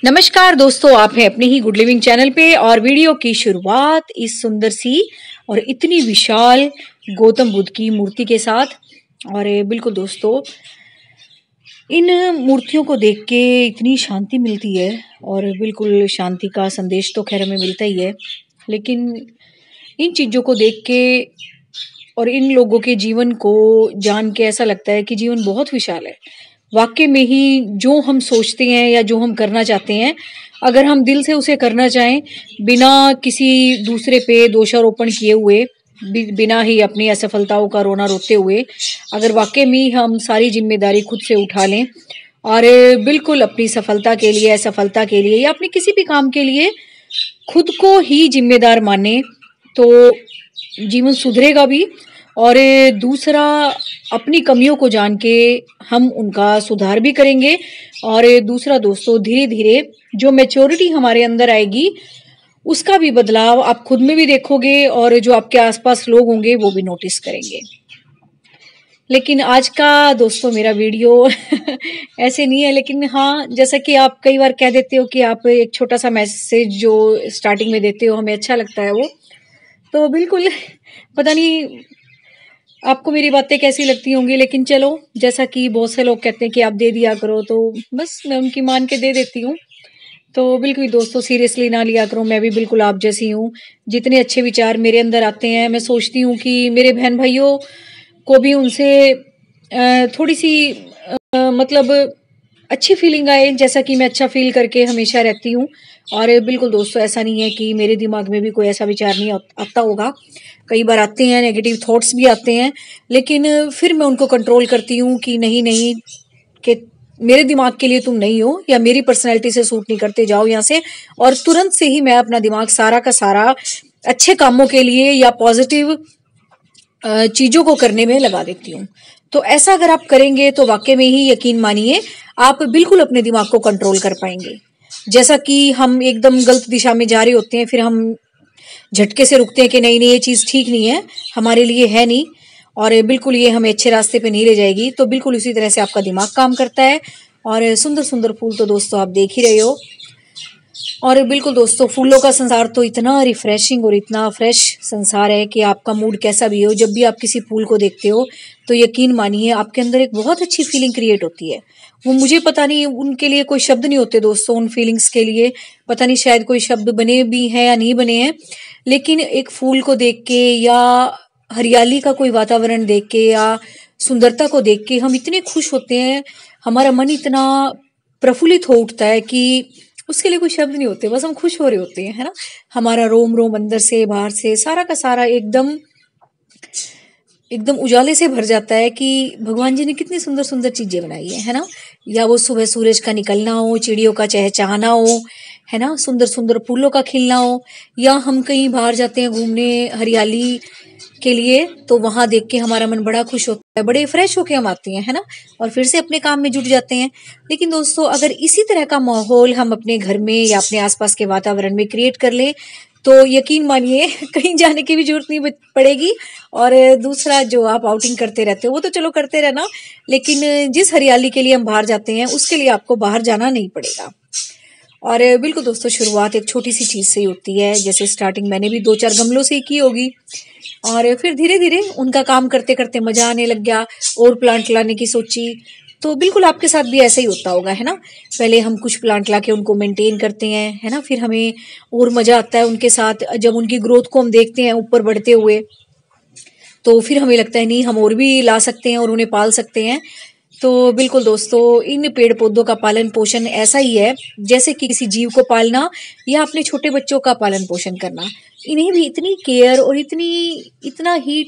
नमस्कार दोस्तों, आप हैं अपने ही गुड लिविंग चैनल पे और वीडियो की शुरुआत इस सुंदर सी और इतनी विशाल गौतम बुद्ध की मूर्ति के साथ। और बिल्कुल दोस्तों, इन मूर्तियों को देख के इतनी शांति मिलती है और बिल्कुल शांति का संदेश तो खैर हमें मिलता ही है, लेकिन इन चीज़ों को देख के और इन लोगों के जीवन को जान के ऐसा लगता है कि जीवन बहुत विशाल है। वाक़ई में ही जो हम सोचते हैं या जो हम करना चाहते हैं, अगर हम दिल से उसे करना चाहें, बिना किसी दूसरे पे दोषारोपण किए हुए, बिना ही अपनी असफलताओं का रोना रोते हुए, अगर वाक़ई में हम सारी ज़िम्मेदारी खुद से उठा लें और बिल्कुल अपनी सफलता के लिए, असफलता के लिए या अपने किसी भी काम के लिए खुद को ही ज़िम्मेदार मानें, तो जीवन सुधरेगा भी। और दूसरा, अपनी कमियों को जान के हम उनका सुधार भी करेंगे। और दूसरा दोस्तों, धीरे धीरे जो मैच्योरिटी हमारे अंदर आएगी, उसका भी बदलाव आप खुद में भी देखोगे और जो आपके आसपास लोग होंगे वो भी नोटिस करेंगे। लेकिन आज का दोस्तों मेरा वीडियो ऐसे नहीं है, लेकिन हाँ, जैसा कि आप कई बार कह देते हो कि आप एक छोटा सा मैसेज जो स्टार्टिंग में देते हो, हमें अच्छा लगता है वो। तो बिल्कुल पता नहीं आपको मेरी बातें कैसी लगती होंगी, लेकिन चलो, जैसा कि बहुत से लोग कहते हैं कि आप दे दिया करो, तो बस मैं उनकी मान के दे देती हूँ। तो बिल्कुल दोस्तों, सीरियसली ना लिया करो, मैं भी बिल्कुल आप जैसी हूँ। जितने अच्छे विचार मेरे अंदर आते हैं, मैं सोचती हूँ कि मेरे बहन भाइयों को भी उनसे थोड़ी सी मतलब अच्छी फीलिंग आए, जैसा कि मैं अच्छा फील करके हमेशा रहती हूँ। और बिल्कुल दोस्तों, ऐसा नहीं है कि मेरे दिमाग में भी कोई ऐसा विचार नहीं आता होगा। कई बार आते हैं, नेगेटिव थॉट्स भी आते हैं, लेकिन फिर मैं उनको कंट्रोल करती हूँ कि नहीं नहीं, कि मेरे दिमाग के लिए तुम नहीं हो या मेरी पर्सनैलिटी से सूट नहीं करते, जाओ यहाँ से। और तुरंत से ही मैं अपना दिमाग सारा का सारा अच्छे कामों के लिए या पॉजिटिव चीज़ों को करने में लगा देती हूँ। तो ऐसा अगर आप करेंगे तो वाकई में ही यकीन मानिए, आप बिल्कुल अपने दिमाग को कंट्रोल कर पाएंगे। जैसा कि हम एकदम गलत दिशा में जा रहे होते हैं, फिर हम झटके से रुकते हैं कि नहीं नहीं, ये चीज़ ठीक नहीं है, हमारे लिए है नहीं और बिल्कुल ये हमें अच्छे रास्ते पे नहीं ले जाएगी। तो बिल्कुल उसी तरह से आपका दिमाग काम करता है। और सुंदर सुंदर फूल तो दोस्तों आप देख ही रहे हो। और बिल्कुल दोस्तों, फूलों का संसार तो इतना रिफ्रेशिंग और इतना फ्रेश संसार है कि आपका मूड कैसा भी हो, जब भी आप किसी फूल को देखते हो तो यकीन मानिए आपके अंदर एक बहुत अच्छी फीलिंग क्रिएट होती है। वो मुझे पता नहीं, उनके लिए कोई शब्द नहीं होते दोस्तों, उन फीलिंग्स के लिए पता नहीं शायद कोई शब्द बने भी हैं या नहीं बने हैं। लेकिन एक फूल को देख के या हरियाली का कोई वातावरण देख के या सुंदरता को देख के हम इतने खुश होते हैं, हमारा मन इतना प्रफुल्लित हो उठता है कि उसके लिए कोई शब्द नहीं होते, बस हम खुश हो रहे होते हैं, है ना। हमारा रोम रोम अंदर से बाहर से सारा का सारा एकदम एकदम उजाले से भर जाता है कि भगवान जी ने कितनी सुंदर सुंदर चीजें बनाई है ना। या वो सुबह सूरज का निकलना हो, चिड़ियों का चहचहाना हो, है ना, सुंदर सुंदर फूलों का खिलना हो, या हम कहीं बाहर जाते हैं घूमने हरियाली के लिए, तो वहां देख के हमारा मन बड़ा खुश होता है, बड़े फ्रेश होके हम आते हैं, है ना, और फिर से अपने काम में जुट जाते हैं। लेकिन दोस्तों, अगर इसी तरह का माहौल हम अपने घर में या अपने आसपास के वातावरण में क्रिएट कर लें, तो यकीन मानिए कहीं जाने की भी जरूरत नहीं पड़ेगी। और दूसरा, जो आप आउटिंग करते रहते हो वो तो चलो करते रहना, लेकिन जिस हरियाली के लिए हम बाहर जाते हैं उसके लिए आपको बाहर जाना नहीं पड़ेगा। और बिल्कुल दोस्तों, शुरुआत एक छोटी सी चीज़ से ही होती है। जैसे स्टार्टिंग मैंने भी 2-4 गमलों से ही की होगी और फिर धीरे धीरे उनका काम करते करते मजा आने लग गया, और प्लांट लाने की सोची। तो बिल्कुल आपके साथ भी ऐसा ही होता होगा, है ना। पहले हम कुछ प्लांट लाके उनको मेंटेन करते हैं, है ना, फिर हमें और मजा आता है उनके साथ। जब उनकी ग्रोथ को हम देखते हैं ऊपर बढ़ते हुए, तो फिर हमें लगता है नहीं, हम और भी ला सकते हैं और उन्हें पाल सकते हैं। तो बिल्कुल दोस्तों, इन पेड़ पौधों का पालन पोषण ऐसा ही है जैसे कि किसी जीव को पालना या अपने छोटे बच्चों का पालन पोषण करना। इन्हें भी इतनी केयर और इतना ही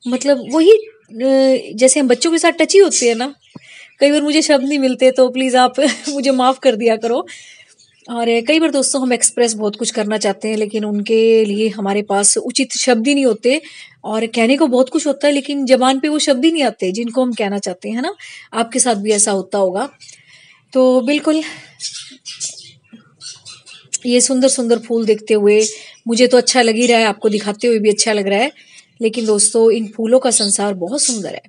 मतलब वही जैसे हम बच्चों के साथ टची होते हैं ना। कई बार मुझे शब्द नहीं मिलते, तो प्लीज़ आप मुझे माफ़ कर दिया करो। और कई बार दोस्तों, हम एक्सप्रेस बहुत कुछ करना चाहते हैं, लेकिन उनके लिए हमारे पास उचित शब्द ही नहीं होते। और कहने को बहुत कुछ होता है, लेकिन जबान पे वो शब्द ही नहीं आते जिनको हम कहना चाहते हैं, है ना। आपके साथ भी ऐसा होता होगा। तो बिल्कुल, ये सुंदर सुंदर फूल देखते हुए मुझे तो अच्छा लग ही रहा है, आपको दिखाते हुए भी अच्छा लग रहा है। लेकिन दोस्तों, इन फूलों का संसार बहुत सुंदर है।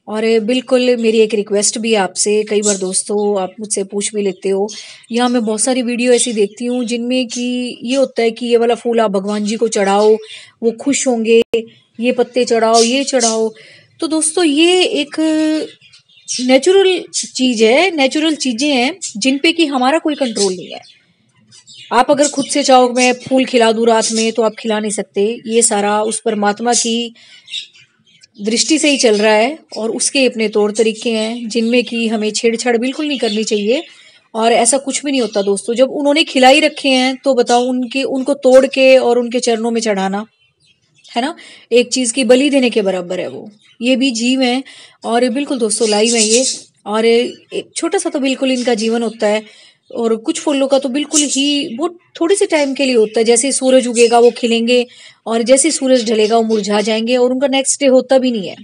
और बिल्कुल मेरी एक रिक्वेस्ट भी है आपसे, कई बार दोस्तों आप मुझसे पूछ भी लेते हो, या मैं बहुत सारी वीडियो ऐसी देखती हूँ जिनमें कि ये होता है कि ये वाला फूल आप भगवान जी को चढ़ाओ, वो खुश होंगे, ये पत्ते चढ़ाओ, ये चढ़ाओ। तो दोस्तों ये एक नेचुरल चीज है, नेचुरल चीजें हैं जिन पे कि हमारा कोई कंट्रोल नहीं है। आप अगर खुद से चाहो मैं फूल खिला दूं रात में तो आप खिला नहीं सकते। ये सारा उस परमात्मा की दृष्टि से ही चल रहा है और उसके अपने तौर तरीके हैं जिनमें कि हमें छेड़छाड़ बिल्कुल नहीं करनी चाहिए। और ऐसा कुछ भी नहीं होता दोस्तों, जब उन्होंने खिलाई रखे हैं तो बताओ उनके उनको तोड़ के और उनके चरणों में चढ़ाना, है ना, एक चीज की बलि देने के बराबर है वो। ये भी जीव है और बिल्कुल दोस्तों लाइव है ये। और एक छोटा सा तो बिल्कुल इनका जीवन होता है और कुछ फूलों का तो बिल्कुल ही वो थोड़ी सी टाइम के लिए होता है। जैसे सूरज उगेगा वो खिलेंगे और जैसे सूरज ढलेगा वो मुरझा जाएंगे और उनका नेक्स्ट डे होता भी नहीं है।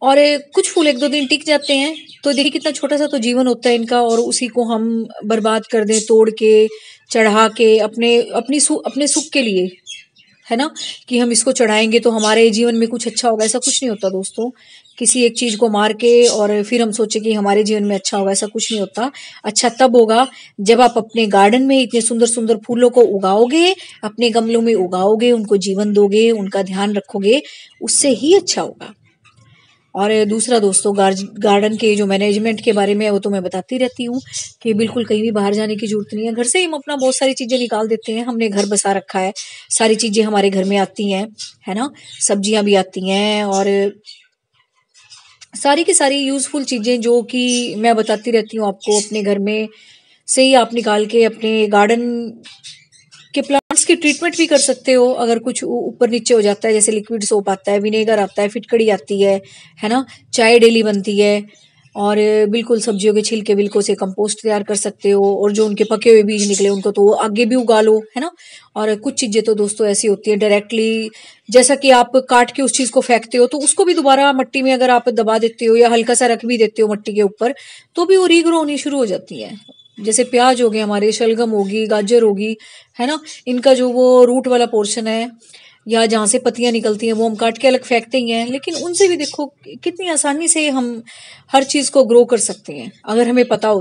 और कुछ फूल एक दो दिन टिक जाते हैं। तो देखिए कितना छोटा सा तो जीवन होता है इनका और उसी को हम बर्बाद कर दें, तोड़ के चढ़ा के अपने सुख के लिए, है ना, कि हम इसको चढ़ाएंगे तो हमारे जीवन में कुछ अच्छा होगा। ऐसा कुछ नहीं होता दोस्तों। किसी एक चीज को मार के और फिर हम सोचे कि हमारे जीवन में अच्छा होगा, ऐसा कुछ नहीं होता। अच्छा तब होगा जब आप अपने गार्डन में इतने सुंदर सुंदर फूलों को उगाओगे, अपने गमलों में उगाओगे, उनको जीवन दोगे, उनका ध्यान रखोगे, उससे ही अच्छा होगा। और दूसरा दोस्तों गार्डन के जो मैनेजमेंट के बारे में वो तो मैं बताती रहती हूँ कि बिल्कुल कहीं भी बाहर जाने की जरूरत नहीं है। घर से ही हम अपना बहुत सारी चीजें निकाल देते हैं। हमने घर बसा रखा है, सारी चीजें हमारे घर में आती हैं, है ना, सब्जियां भी आती हैं और सारी की सारी यूजफुल चीजें जो कि मैं बताती रहती हूँ आपको, अपने घर में से ही आप निकाल के अपने गार्डन के प्लांट्स की ट्रीटमेंट भी कर सकते हो। अगर कुछ ऊपर नीचे हो जाता है, जैसे लिक्विड सोप आता है, विनेगर आता है, फिटकड़ी आती है ना, चाय डेली बनती है। और बिल्कुल सब्जियों के छिलके बिल्कुल से कंपोस्ट तैयार कर सकते हो और जो उनके पके हुए बीज निकले उनको तो आगे भी उगा लो, है ना। और कुछ चीजें तो दोस्तों ऐसी होती है डायरेक्टली, जैसा कि आप काट के उस चीज को फेंकते हो तो उसको भी दोबारा मट्टी में अगर आप दबा देते हो या हल्का सा रख भी देते हो मट्टी के ऊपर तो भी वो रीग्रो होनी शुरू हो जाती है। जैसे प्याज हो गए हमारे, शलगम होगी, गाजर होगी, है ना, इनका जो वो रूट वाला पोर्शन है या जहाँ से पत्तियां निकलती हैं वो हम काट के अलग फेंकते ही हैं, लेकिन उनसे भी देखो कितनी आसानी से हम हर चीज को ग्रो कर सकते हैं अगर हमें पता हो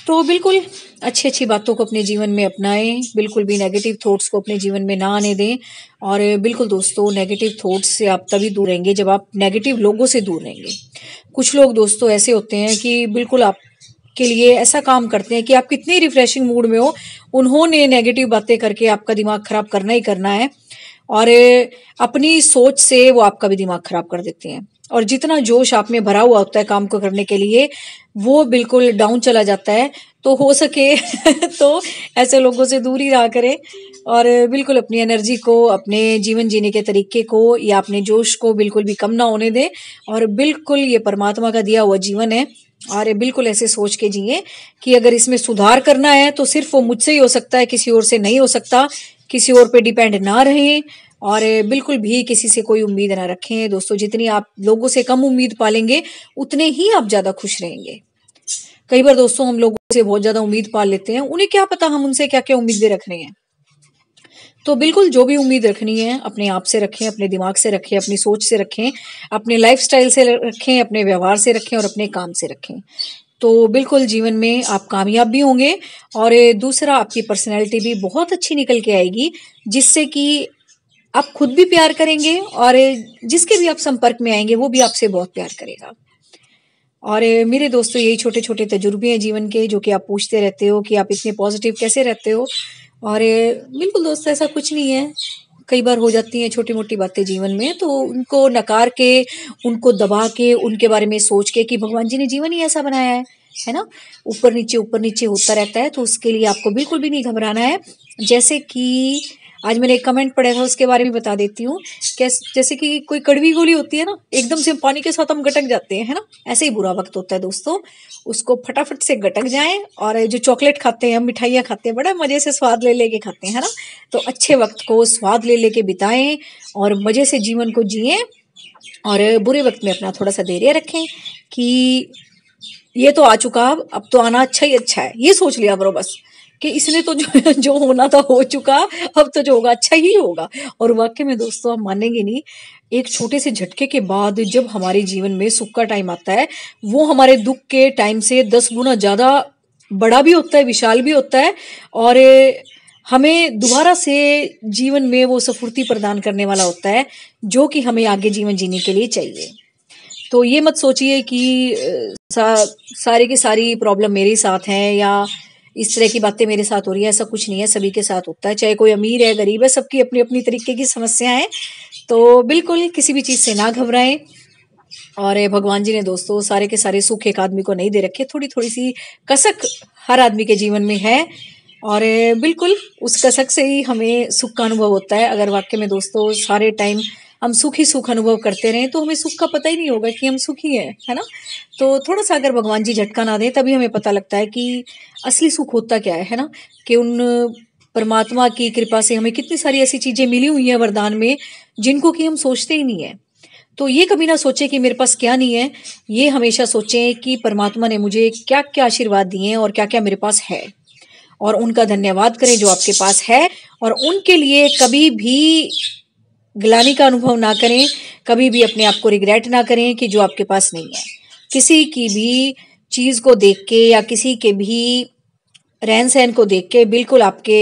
तो बिल्कुल अच्छी अच्छी बातों को अपने जीवन में अपनाएं, बिल्कुल भी नेगेटिव थॉट्स को अपने जीवन में ना आने दें। और बिल्कुल दोस्तों नेगेटिव थॉट्स से आप तभी दूर रहेंगे जब आप नेगेटिव लोगों से दूर रहेंगे। कुछ लोग दोस्तों ऐसे होते हैं कि बिल्कुल आप के लिए ऐसा काम करते हैं कि आप कितनी रिफ्रेशिंग मूड में हो, उन्होंने नेगेटिव बातें करके आपका दिमाग खराब करना ही करना है। और अपनी सोच से वो आपका भी दिमाग खराब कर देते हैं और जितना जोश आप में भरा हुआ होता है काम को करने के लिए वो बिल्कुल डाउन चला जाता है। तो हो सके तो ऐसे लोगों से दूर ही रहा करें और बिल्कुल अपनी एनर्जी को, अपने जीवन जीने के तरीके को या अपने जोश को बिल्कुल भी कम ना होने दें। और बिल्कुल ये परमात्मा का दिया हुआ जीवन है और बिल्कुल ऐसे सोच के जिए कि अगर इसमें सुधार करना है तो सिर्फ वो मुझसे ही हो सकता है, किसी और से नहीं हो सकता। किसी और पे डिपेंड ना रहें और बिल्कुल भी किसी से कोई उम्मीद ना रखें दोस्तों। जितनी आप लोगों से कम उम्मीद पालेंगे उतने ही आप ज्यादा खुश रहेंगे। कई बार दोस्तों हम लोगों से बहुत ज्यादा उम्मीद पाल लेते हैं, उन्हें क्या पता हम उनसे क्या क्या उम्मीदें रख रहे हैं। तो बिल्कुल जो भी उम्मीद रखनी है अपने आप से रखें, अपने दिमाग से रखें, अपनी सोच से रखें, अपने लाइफस्टाइल से रखें, अपने व्यवहार से रखें और अपने काम से रखें। तो बिल्कुल जीवन में आप कामयाब भी होंगे और दूसरा आपकी पर्सनैलिटी भी बहुत अच्छी निकल के आएगी, जिससे कि आप खुद भी प्यार करेंगे और जिसके भी आप संपर्क में आएंगे वो भी आपसे बहुत प्यार करेगा। और मेरे दोस्तों यही छोटे छोटे तजुर्बे हैं जीवन के जो कि आप पूछते रहते हो कि आप इतने पॉजिटिव कैसे रहते हो। और बिल्कुल दोस्तों ऐसा कुछ नहीं है, कई बार हो जाती हैं छोटी मोटी बातें जीवन में तो उनको नकार के, उनको दबा के, उनके बारे में सोच के कि भगवान जी ने जीवन ही ऐसा बनाया है ना, ऊपर नीचे होता रहता है। तो उसके लिए आपको बिल्कुल भी नहीं घबराना है। जैसे कि आज मैंने एक कमेंट पढ़ा था उसके बारे में बता देती हूँ। जैसे कि कोई कड़वी गोली होती है ना, एकदम से पानी के साथ हम गटक जाते हैं, है ना, ऐसे ही बुरा वक्त होता है दोस्तों। उसको फटाफट से गटक जाएं और जो चॉकलेट खाते हैं हम, मिठाइयाँ खाते हैं, बड़ा मजे से स्वाद ले लेके खाते हैं, है ना। तो अच्छे वक्त को स्वाद ले लेके बिताएं और मजे से जीवन को जिएं और बुरे वक्त में अपना थोड़ा सा धैर्य रखें कि ये तो आ चुका, अब तो आना अच्छा ही अच्छा है, ये सोच लिया करो बस कि इसने तो जो जो होना था हो चुका, अब तो जो होगा अच्छा ही होगा। और वाकई में दोस्तों आप मानेंगे नहीं, एक छोटे से झटके के बाद जब हमारे जीवन में सुख का टाइम आता है, वो हमारे दुख के टाइम से 10 गुना ज़्यादा बड़ा भी होता है, विशाल भी होता है और हमें दोबारा से जीवन में वो स्फूर्ति प्रदान करने वाला होता है, जो कि हमें आगे जीवन जीने के लिए चाहिए। तो ये मत सोचिए कि सारी की सारी प्रॉब्लम मेरे ही साथ हैं या इस तरह की बातें मेरे साथ हो रही है, ऐसा कुछ नहीं है, सभी के साथ होता है, चाहे कोई अमीर है, गरीब है, सबकी अपनी-अपनी तरीके की समस्याएँ हैं। तो बिल्कुल किसी भी चीज़ से ना घबराएँ और भगवान जी ने दोस्तों सारे के सारे सुख एक आदमी को नहीं दे रखे, थोड़ी-थोड़ी सी कसक हर आदमी के जीवन में है और बिल्कुल उस कसक से ही हमें सुख का अनुभव होता है। अगर वाक़ई में दोस्तों सारे टाइम हम सुख ही सुख अनुभव करते रहें तो हमें सुख का पता ही नहीं होगा कि हम सुखी हैं, है ना? तो थोड़ा-सा अगर भगवान जी झटका ना दें तभी हमें पता लगता है कि असली सुख होता क्या है ना? कि उन परमात्मा की कृपा से हमें कितनी सारी ऐसी चीज़ें मिली हुई हैं वरदान में, जिनको कि हम सोचते ही नहीं हैं। तो ये कभी ना सोचें कि मेरे पास क्या नहीं है, ये हमेशा सोचें कि परमात्मा ने मुझे क्या-क्या आशीर्वाद दिए हैं और क्या-क्या मेरे पास है। और उनका धन्यवाद करें जो आपके पास है और उनके लिए कभी भी ग्लानि का अनुभव ना करें, कभी भी अपने आप को रिग्रेट ना करें कि जो आपके पास नहीं है। किसी की भी चीज़ को देख के या किसी के भी रहन-सहन को देख के बिल्कुल आपके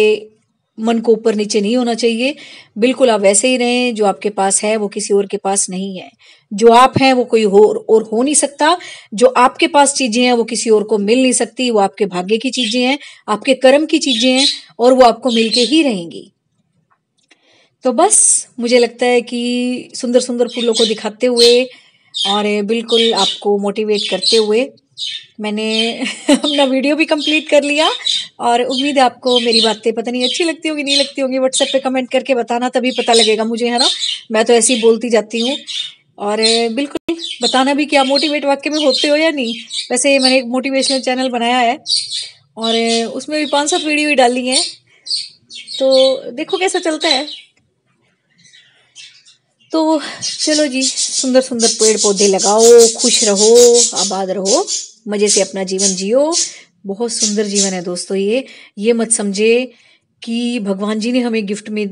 मन को ऊपर-नीचे नहीं होना चाहिए। बिल्कुल आप वैसे ही रहें, जो आपके पास है वो किसी और के पास नहीं है। जो आप हैं वो कोई और हो नहीं सकता। जो आपके पास चीज़ें हैं वो किसी और को मिल नहीं सकती। वो आपके भाग्य की चीज़ें हैं, आपके कर्म की चीज़ें हैं और वो आपको मिल के ही रहेंगी। तो बस मुझे लगता है कि सुंदर-सुंदर फूलों को दिखाते हुए और बिल्कुल आपको मोटिवेट करते हुए मैंने अपना वीडियो भी कंप्लीट कर लिया और उम्मीद है आपको मेरी बातें पता नहीं अच्छी लगती होंगी, नहीं लगती होंगी, व्हाट्सएप पे कमेंट करके बताना तभी पता लगेगा मुझे, है ना? मैं तो ऐसे ही बोलती जाती हूँ और बिल्कुल बताना भी कि आप मोटिवेट वाक़ई में होते हो या नहीं। वैसे मैंने एक मोटिवेशनल चैनल बनाया है और उसमें भी 5-7 वीडियो ही डाली हैं, तो देखो कैसा चलता है। तो चलो जी, सुंदर-सुंदर पेड़-पौधे लगाओ, खुश रहो, आबाद रहो, मज़े से अपना जीवन जियो। बहुत सुंदर जीवन है दोस्तों ये। ये मत समझे कि भगवान जी ने हमें गिफ्ट में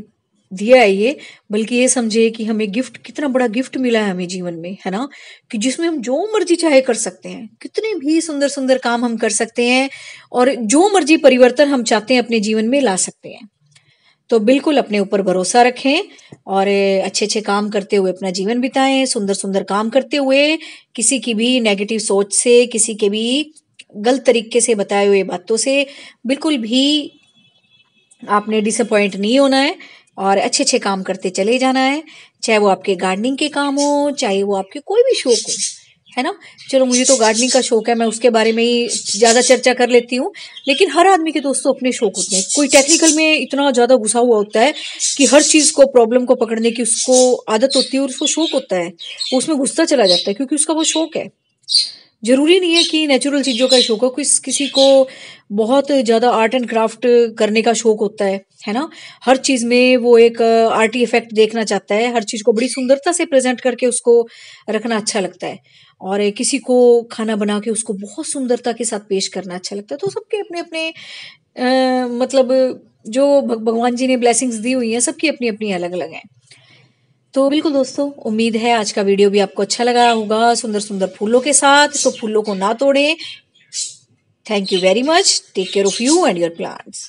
दिया है ये, बल्कि ये समझे कि हमें गिफ्ट कितना बड़ा गिफ्ट मिला है हमें जीवन में, है ना? कि जिसमें हम जो मर्ज़ी चाहे कर सकते हैं। कितने भी सुंदर-सुंदर काम हम कर सकते हैं और जो मर्ज़ी परिवर्तन हम चाहते हैं अपने जीवन में ला सकते हैं। तो बिल्कुल अपने ऊपर भरोसा रखें और अच्छे-अच्छे काम करते हुए अपना जीवन बिताएँ, सुंदर-सुंदर काम करते हुए, किसी की भी नेगेटिव सोच से, किसी के भी गलत तरीके से बताए हुए बातों से बिल्कुल भी आपने डिसअपॉइंट नहीं होना है और अच्छे-अच्छे काम करते चले जाना है। चाहे वो आपके गार्डनिंग के काम हो, चाहे वो आपके कोई भी शौक हो, है ना? चलो मुझे तो गार्डनिंग का शौक है, मैं उसके बारे में ही ज़्यादा चर्चा कर लेती हूँ। लेकिन हर आदमी के दोस्तों अपने शौक होते हैं। कोई टेक्निकल में इतना ज़्यादा घुसा हुआ होता है कि हर चीज़ को प्रॉब्लम को पकड़ने की उसको आदत होती है और उसको शौक होता है। वो उसमें घुसता चला जाता है क्योंकि उसका वो शौक है। ज़रूरी नहीं है कि नेचुरल चीज़ों का शौक हो, किसी को बहुत ज़्यादा आर्ट एंड क्राफ्ट करने का शौक होता है ना? हर चीज़ में वो एक आर्टी इफ़ेक्ट देखना चाहता है, हर चीज़ को बड़ी सुंदरता से प्रेज़ेंट करके उसको रखना अच्छा लगता है और किसी को खाना बना के उसको बहुत सुंदरता के साथ पेश करना अच्छा लगता है। तो सबके अपने-अपने मतलब जो भगवान जी ने ब्लेसिंग्स दी हुई हैं, सबकी अपनी-अपनी अलग-अलग हैं। तो बिल्कुल दोस्तों, उम्मीद है आज का वीडियो भी आपको अच्छा लगा होगा सुंदर-सुंदर फूलों के साथ, तो फूलों को ना तोड़ें। Thank you very much. Take care of you and your plants.